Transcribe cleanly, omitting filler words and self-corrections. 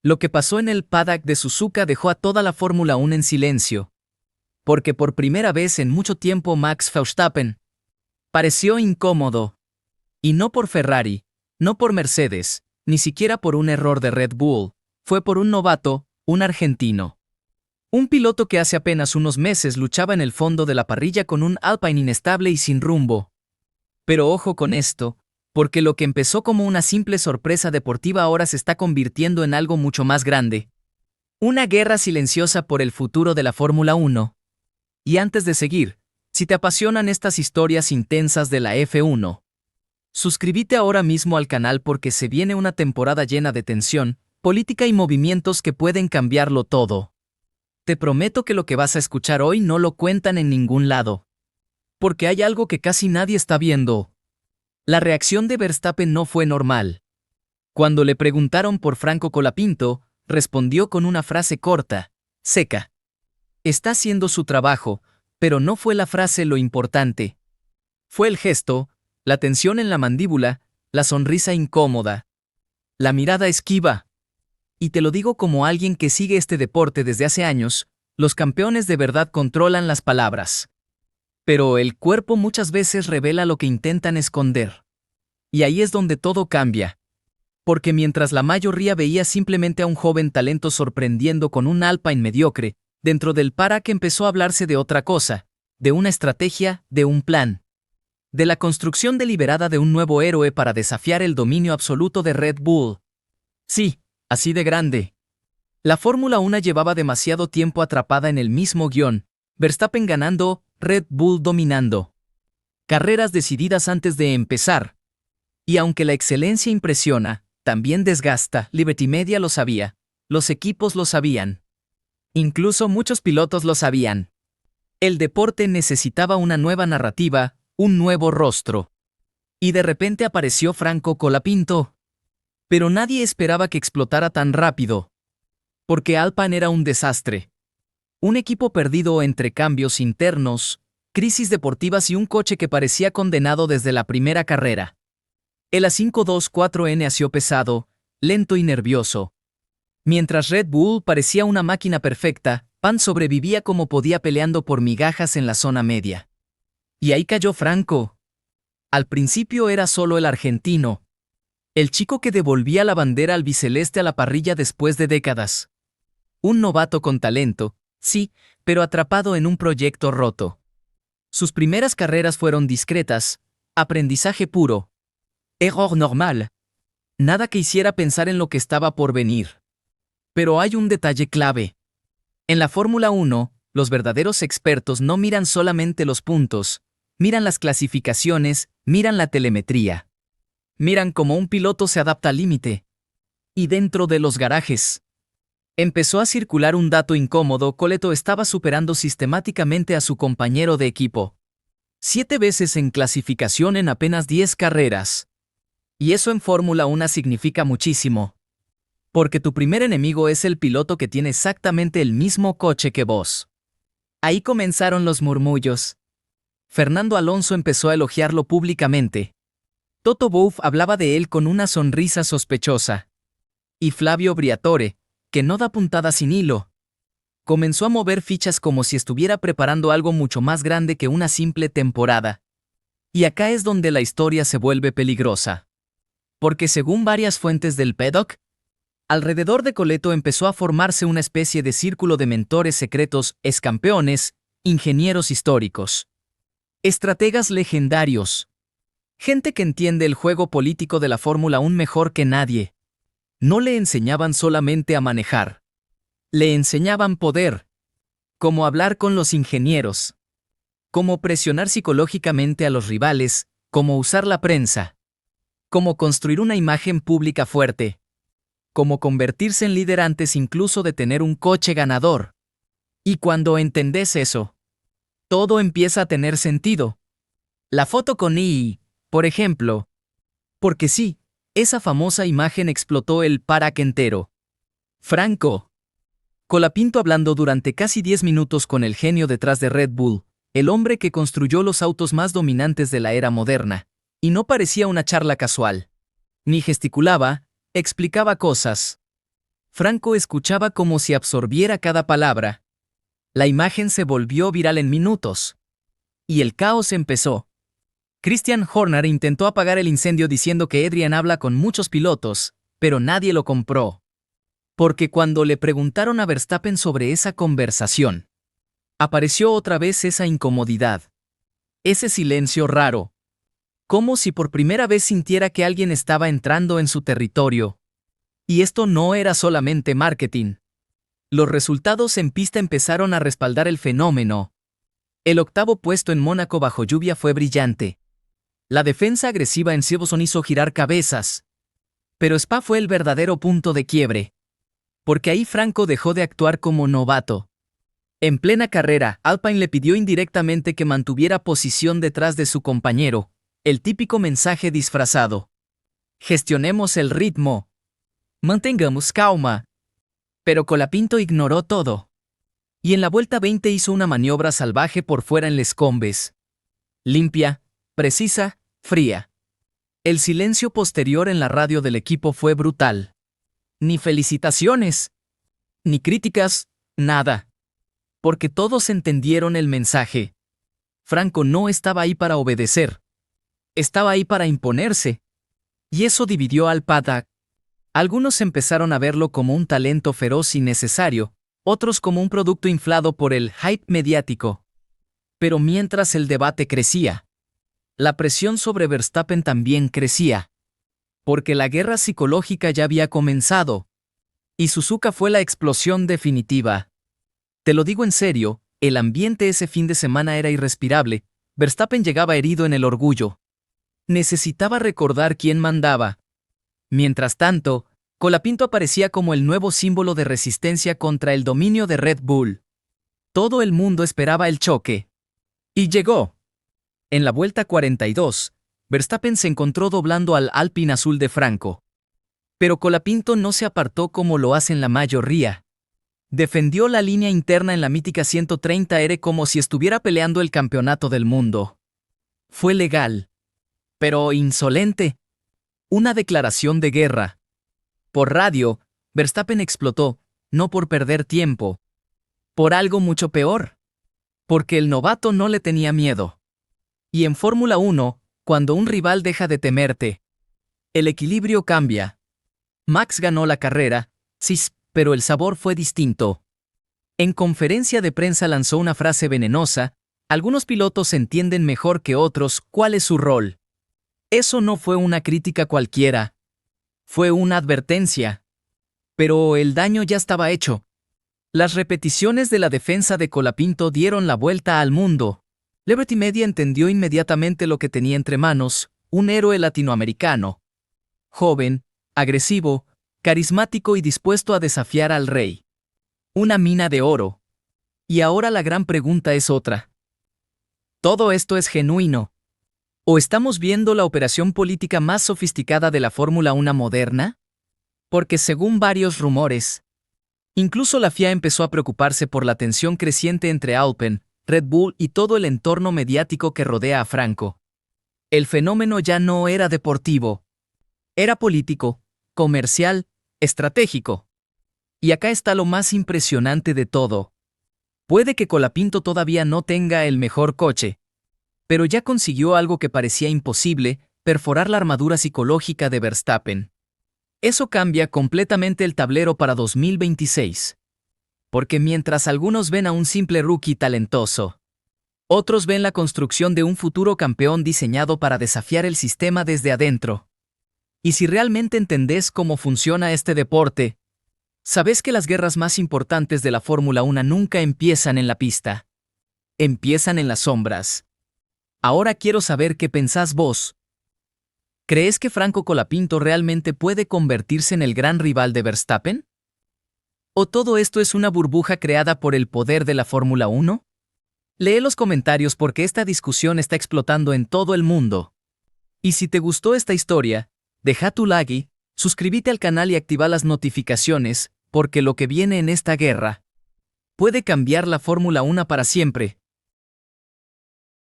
Lo que pasó en el paddock de Suzuka dejó a toda la Fórmula 1 en silencio. Porque por primera vez en mucho tiempo Max Verstappen pareció incómodo. Y no por Ferrari, no por Mercedes, ni siquiera por un error de Red Bull, fue por un novato, un argentino. Un piloto que hace apenas unos meses luchaba en el fondo de la parrilla con un Alpine inestable y sin rumbo. Pero ojo con esto, porque lo que empezó como una simple sorpresa deportiva ahora se está convirtiendo en algo mucho más grande. Una guerra silenciosa por el futuro de la Fórmula 1. Y antes de seguir, si te apasionan estas historias intensas de la F1, suscríbete ahora mismo al canal porque se viene una temporada llena de tensión, política y movimientos que pueden cambiarlo todo. Te prometo que lo que vas a escuchar hoy no lo cuentan en ningún lado. Porque hay algo que casi nadie está viendo. La reacción de Verstappen no fue normal. Cuando le preguntaron por Franco Colapinto, respondió con una frase corta, seca. Está haciendo su trabajo, pero no fue la frase lo importante. Fue el gesto, la tensión en la mandíbula, la sonrisa incómoda, la mirada esquiva. Y te lo digo como alguien que sigue este deporte desde hace años, los campeones de verdad controlan las palabras. Pero el cuerpo muchas veces revela lo que intentan esconder. Y ahí es donde todo cambia. Porque mientras la mayoría veía simplemente a un joven talento sorprendiendo con un Alpine mediocre, dentro del paddock empezó a hablarse de otra cosa, de una estrategia, de un plan. De la construcción deliberada de un nuevo héroe para desafiar el dominio absoluto de Red Bull. Sí, así de grande. La Fórmula 1 llevaba demasiado tiempo atrapada en el mismo guión, Verstappen ganando, Red Bull dominando. Carreras decididas antes de empezar. Y aunque la excelencia impresiona, también desgasta, Liberty Media lo sabía, los equipos lo sabían. Incluso muchos pilotos lo sabían. El deporte necesitaba una nueva narrativa, un nuevo rostro. Y de repente apareció Franco Colapinto. Pero nadie esperaba que explotara tan rápido. Porque Alpine era un desastre. Un equipo perdido entre cambios internos, crisis deportivas y un coche que parecía condenado desde la primera carrera. El A524N asió pesado, lento y nervioso. Mientras Red Bull parecía una máquina perfecta, Pan sobrevivía como podía peleando por migajas en la zona media. Y ahí cayó Franco. Al principio era solo el argentino. El chico que devolvía la bandera albiceleste a la parrilla después de décadas. Un novato con talento, sí, pero atrapado en un proyecto roto. Sus primeras carreras fueron discretas, aprendizaje puro. Error normal. Nada que hiciera pensar en lo que estaba por venir. Pero hay un detalle clave. En la Fórmula 1, los verdaderos expertos no miran solamente los puntos, miran las clasificaciones, miran la telemetría. Miran cómo un piloto se adapta al límite. Y dentro de los garajes. Empezó a circular un dato incómodo: Coleto estaba superando sistemáticamente a su compañero de equipo. 7 veces en clasificación en apenas 10 carreras. Y eso en Fórmula 1 significa muchísimo. Porque tu primer enemigo es el piloto que tiene exactamente el mismo coche que vos. Ahí comenzaron los murmullos. Fernando Alonso empezó a elogiarlo públicamente. Toto Wolff hablaba de él con una sonrisa sospechosa. Y Flavio Briatore, que no da puntada sin hilo, comenzó a mover fichas como si estuviera preparando algo mucho más grande que una simple temporada. Y acá es donde la historia se vuelve peligrosa. Porque según varias fuentes del paddock, alrededor de Coleto empezó a formarse una especie de círculo de mentores secretos, excampeones, ingenieros históricos, estrategas legendarios. Gente que entiende el juego político de la Fórmula 1 mejor que nadie. No le enseñaban solamente a manejar. Le enseñaban poder. Cómo hablar con los ingenieros. Cómo presionar psicológicamente a los rivales, cómo usar la prensa. Cómo construir una imagen pública fuerte. Cómo convertirse en líder antes incluso de tener un coche ganador. Y cuando entendés eso, todo empieza a tener sentido. La foto con I, por ejemplo. Porque sí, esa famosa imagen explotó el paddock entero. Franco Colapinto hablando durante casi 10 minutos con el genio detrás de Red Bull, el hombre que construyó los autos más dominantes de la era moderna, y no parecía una charla casual. Ni gesticulaba, explicaba cosas. Franco escuchaba como si absorbiera cada palabra. La imagen se volvió viral en minutos. Y el caos empezó. Christian Horner intentó apagar el incendio diciendo que Adrian habla con muchos pilotos, pero nadie lo compró. Porque cuando le preguntaron a Verstappen sobre esa conversación, apareció otra vez esa incomodidad. Ese silencio raro. Como si por primera vez sintiera que alguien estaba entrando en su territorio. Y esto no era solamente marketing. Los resultados en pista empezaron a respaldar el fenómeno. El octavo puesto en Mónaco bajo lluvia fue brillante. La defensa agresiva en Silverstone hizo girar cabezas. Pero Spa fue el verdadero punto de quiebre. Porque ahí Franco dejó de actuar como novato. En plena carrera, Alpine le pidió indirectamente que mantuviera posición detrás de su compañero, el típico mensaje disfrazado. Gestionemos el ritmo. Mantengamos calma. Pero Colapinto ignoró todo. Y en la vuelta 20 hizo una maniobra salvaje por fuera en Les Combes. Limpia, precisa, fría. El silencio posterior en la radio del equipo fue brutal. Ni felicitaciones, ni críticas, nada. Porque todos entendieron el mensaje. Franco no estaba ahí para obedecer. Estaba ahí para imponerse. Y eso dividió al paddock. Algunos empezaron a verlo como un talento feroz y necesario, otros como un producto inflado por el hype mediático. Pero mientras el debate crecía, la presión sobre Verstappen también crecía. Porque la guerra psicológica ya había comenzado. Y Suzuka fue la explosión definitiva. Te lo digo en serio, el ambiente ese fin de semana era irrespirable. Verstappen llegaba herido en el orgullo. Necesitaba recordar quién mandaba. Mientras tanto, Colapinto aparecía como el nuevo símbolo de resistencia contra el dominio de Red Bull. Todo el mundo esperaba el choque. Y llegó. En la vuelta 42, Verstappen se encontró doblando al Alpine azul de Franco. Pero Colapinto no se apartó como lo hacen la mayoría. Defendió la línea interna en la mítica 130R como si estuviera peleando el campeonato del mundo. Fue legal. Pero insolente. Una declaración de guerra. Por radio, Verstappen explotó, no por perder tiempo. Por algo mucho peor. Porque el novato no le tenía miedo. Y en Fórmula 1, cuando un rival deja de temerte, el equilibrio cambia. Max ganó la carrera, sí, pero el sabor fue distinto. En conferencia de prensa lanzó una frase venenosa: algunos pilotos entienden mejor que otros cuál es su rol. Eso no fue una crítica cualquiera. Fue una advertencia. Pero el daño ya estaba hecho. Las repeticiones de la defensa de Colapinto dieron la vuelta al mundo. Liberty Media entendió inmediatamente lo que tenía entre manos: un héroe latinoamericano. Joven, agresivo, carismático y dispuesto a desafiar al rey. Una mina de oro. Y ahora la gran pregunta es otra. ¿Todo esto es genuino? ¿O estamos viendo la operación política más sofisticada de la Fórmula 1 moderna? Porque según varios rumores, incluso la FIA empezó a preocuparse por la tensión creciente entre Alpine, Red Bull y todo el entorno mediático que rodea a Franco. El fenómeno ya no era deportivo. Era político, comercial, estratégico. Y acá está lo más impresionante de todo. Puede que Colapinto todavía no tenga el mejor coche, pero ya consiguió algo que parecía imposible: perforar la armadura psicológica de Verstappen. Eso cambia completamente el tablero para 2026. Porque mientras algunos ven a un simple rookie talentoso, otros ven la construcción de un futuro campeón diseñado para desafiar el sistema desde adentro. Y si realmente entendés cómo funciona este deporte, sabés que las guerras más importantes de la Fórmula 1 nunca empiezan en la pista. Empiezan en las sombras. Ahora quiero saber qué pensás vos. ¿Crees que Franco Colapinto realmente puede convertirse en el gran rival de Verstappen? ¿O todo esto es una burbuja creada por el poder de la Fórmula 1? Lee los comentarios porque esta discusión está explotando en todo el mundo. Y si te gustó esta historia, deja tu like, suscríbete al canal y activa las notificaciones, porque lo que viene en esta guerra puede cambiar la Fórmula 1 para siempre.